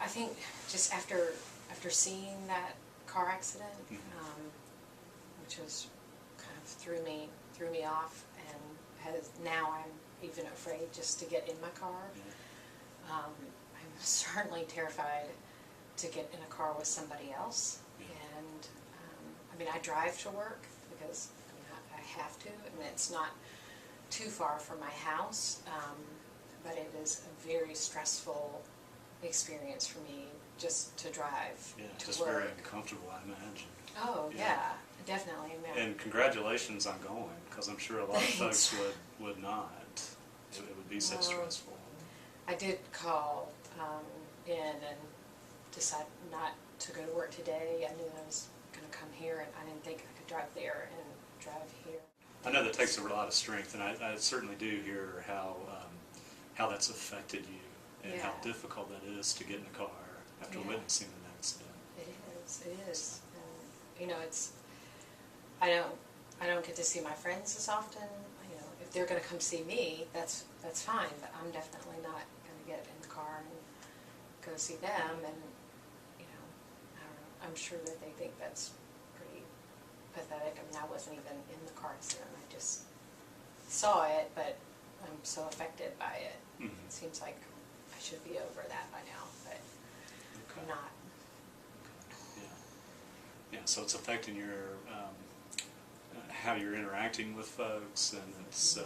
think just after seeing that car accident, which was kind of threw me off, and now I'm even afraid just to get in my car. I'm certainly terrified to get in a car with somebody else. And I mean, I drive to work because I have to, and it's not too far from my house, but it is a very stressful experience for me just to drive to just work. Very uncomfortable, I imagine. Oh yeah, definitely. And congratulations on going, because I'm sure a lot of folks would not. It would be so stressful. I did call in and decide not to go to work today. I knew I was going to come here, and I didn't think I could drive there and drive here. I know that takes a lot of strength, and I certainly do hear how that's affected you, and how difficult that is to get in a car after witnessing an accident. It is. And, you know, I don't get to see my friends as often. You know, if they're going to come see me, that's fine, but I'm definitely not going to get in the car and go see them. And you know, I don't know, I'm sure that they think that's pretty pathetic. I mean, I wasn't even in the car accident. I just saw it, but I'm so affected by it. It seems like I should be over that by now, but I'm not. Yeah, so it's affecting your how you're interacting with folks, and it's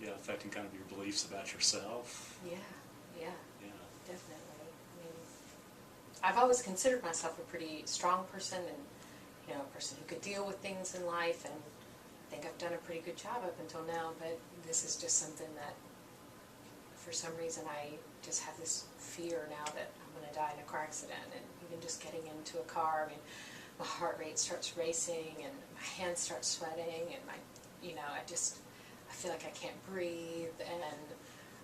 affecting kind of your beliefs about yourself. Yeah, definitely. I mean, I've always considered myself a pretty strong person, and you know, a person who could deal with things in life, and I think I've done a pretty good job up until now. But this is just something that, for some reason, I just have this fear now that I'm going to die in a car accident, and even just getting into a car. I mean, my heart rate starts racing, and my hands start sweating, and I feel like I can't breathe, and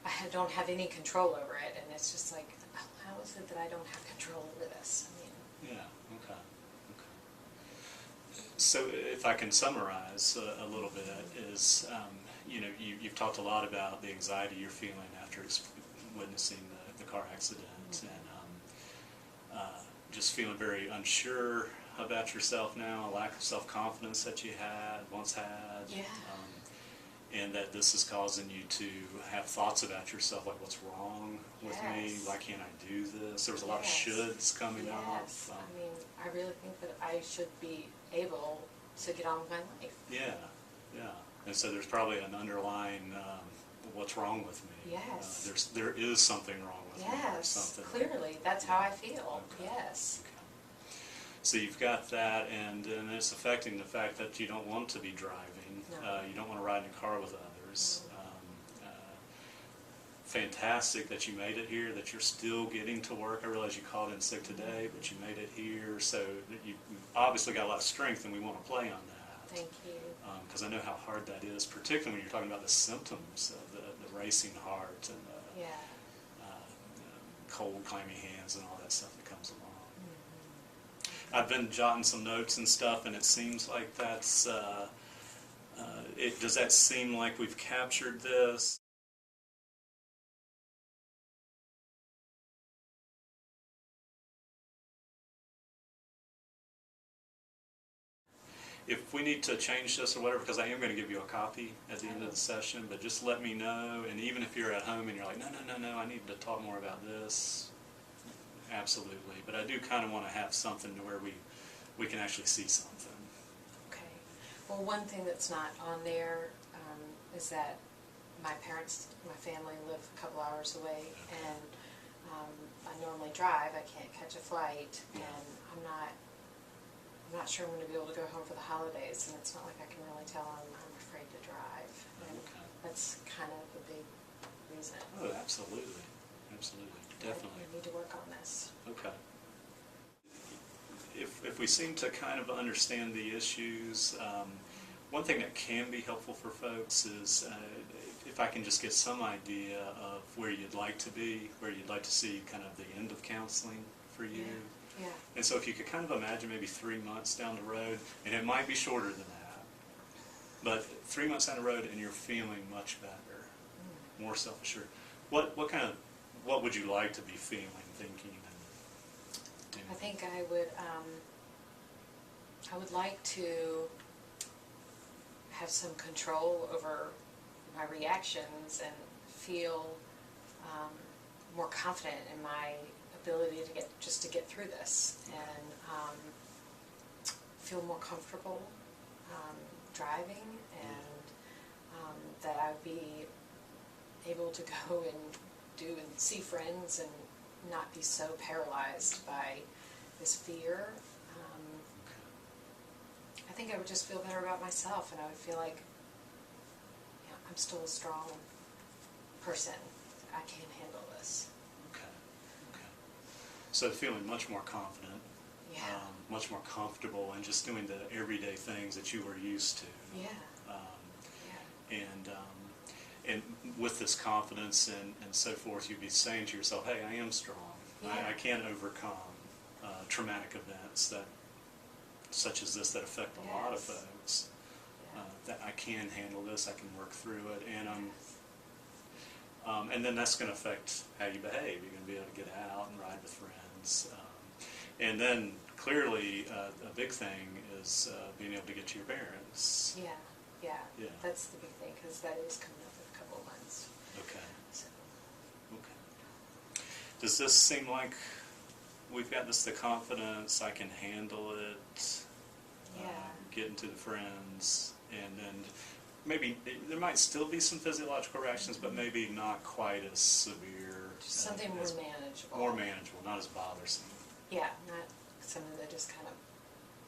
I don't have any control over it, and it's just like, how is it that I don't have control over this? I mean, okay. So if I can summarize a little bit, is you know, you've talked a lot about the anxiety you're feeling after witnessing the car accident, and just feeling very unsure about yourself now, a lack of self-confidence that you once had, and that this is causing you to have thoughts about yourself, like, what's wrong with me? Why can't I do this? There was a lot of shoulds coming up. I mean, I really think that I should be able to get on with my life. Yeah. And so there's probably an underlying, what's wrong with me? Yes. There is something wrong with me. Yes, clearly. That's how I feel. Yes. Okay. So you've got that, and it's affecting the fact that you don't want to be driving. No. You don't want to ride in a car with others. Fantastic that you made it here, that you're still getting to work. I realize you called in sick today, but you made it here. So you've obviously got a lot of strength, and we want to play on that. Thank you. Because I know how hard that is, particularly when you're talking about the symptoms of the racing heart and the cold, clammy hands and all that stuff that comes along. I've been jotting some notes and stuff, and it seems like that's, does that seem like we've captured this? If we need to change this or whatever, because I am going to give you a copy at the end of the session, but just let me know, and even if you're at home and you're like, no, I need to talk more about this, absolutely. But I do kind of want to have something to where we can actually see something. Okay. Well, one thing that's not on there is that my family live a couple hours away, and I normally drive. I can't catch a flight, and I'm not sure I'm going to be able to go home for the holidays, and it's not like I can really tell I'm afraid to drive. And that's kind of a big reason. Oh, absolutely, definitely. I need to work on this. Okay. If we seem to kind of understand the issues, one thing that can be helpful for folks is if I can just get some idea of where you'd like to be, where you'd like to see kind of the end of counseling for you. Yeah. And so if you could kind of imagine maybe 3 months down the road, and it might be shorter than that, but 3 months down the road and you're feeling much better, more self-assured. What would you like to be feeling, thinking, I think I would like to have some control over my reactions and feel more confident in my ability to get through this, and feel more comfortable driving, and that I'd be able to go and do and see friends and not be so paralyzed by this fear. I think I would just feel better about myself, and I would feel like, I'm still a strong person. I can handle this. Okay. So feeling much more confident, Yeah. much more comfortable, and just doing the everyday things that you were used to. Yeah. And with this confidence and so forth, you'd be saying to yourself, hey, I am strong. Yeah. I can overcome traumatic events such as this that affect a lot of folks. That I can handle this, I can work through it, and then that's going to affect how you behave. You're going to be able to get out and ride with friends. And then clearly a big thing is being able to get to your parents. Yeah. Yeah. That's the big thing, because that is coming up in a couple of months. Okay. So. Okay. Does this seem like we've got the confidence, I can handle it, Yeah. getting to the friends, and then maybe there might still be some physiological reactions, but maybe not quite as severe. Just something more manageable. More manageable, not as bothersome. Yeah, not something that just kind of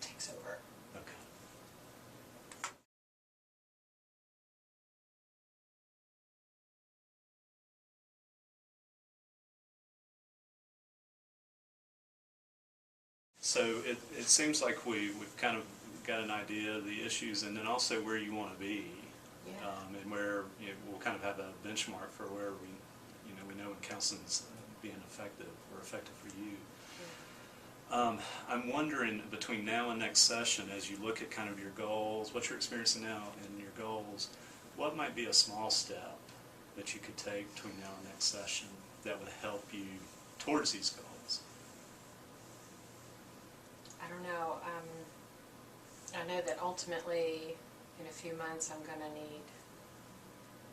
takes over. Okay. So it seems like we've kind of got an idea of the issues, and then also where you want to be, Yeah. and where we'll kind of have a benchmark for where we know when counseling's being effective or effective for you. Yeah. I'm wondering, between now and next session, as you look at kind of your goals, what you're experiencing now and your goals, what might be a small step that you could take between now and next session that would help you towards these goals? I don't know. I know that ultimately, in a few months, I'm going to need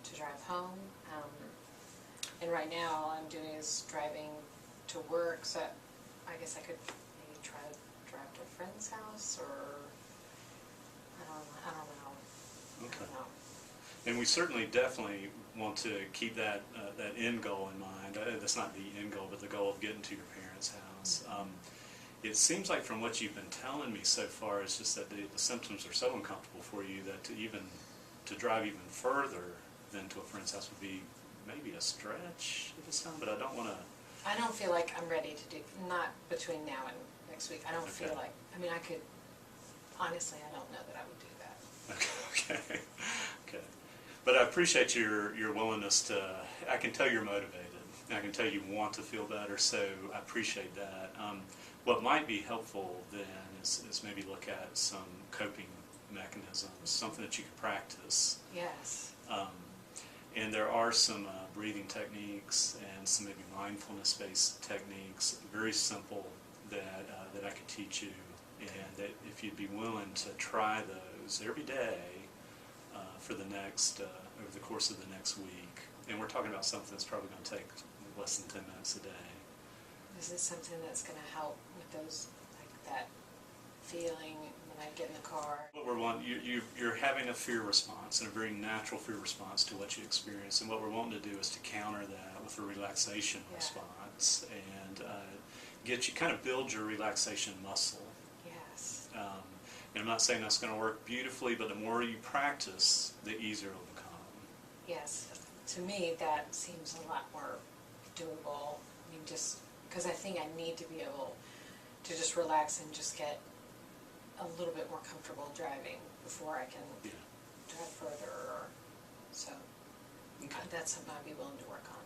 to drive home. And right now, all I'm doing is driving to work. So I guess I could maybe try to drive to a friend's house, or I don't know. Okay. I don't know. And we certainly definitely want to keep that end goal in mind. That's not the end goal, but the goal of getting to your parents' house. It seems like from what you've been telling me so far, it's just that the symptoms are so uncomfortable for you that to drive even further than to a friend's house would be maybe a stretch at this time. But I don't want to. I don't feel like I'm ready to do, not between now and next week. I don't feel Okay. like, I could, honestly, I don't know that I would do that. Okay. But I appreciate your willingness to. I can tell you're motivated. I can tell you want to feel better. So I appreciate that. What might be helpful then is maybe look at some coping mechanisms, something that you could practice. Yes. And there are some breathing techniques and some maybe mindfulness-based techniques, very simple, that I could teach you, and that if you'd be willing to try those every day for the next over the course of the next week, and we're talking about something that's probably going to take less than 10 minutes a day. Is this something that's going to help with those, like that feeling when I get in the car? What we're wanting, you're having a fear response, and a very natural fear response to what you experience, and what we're wanting to do is to counter that with a relaxation response, and get you, kind of build your relaxation muscle. Yes. And I'm not saying that's going to work beautifully, but the more you practice, the easier it'll become. Yes. To me, that seems a lot more doable. Just because I think I need to be able to just relax and just get a little bit more comfortable driving before I can drive further. So Okay. that's something I'd be willing to work on.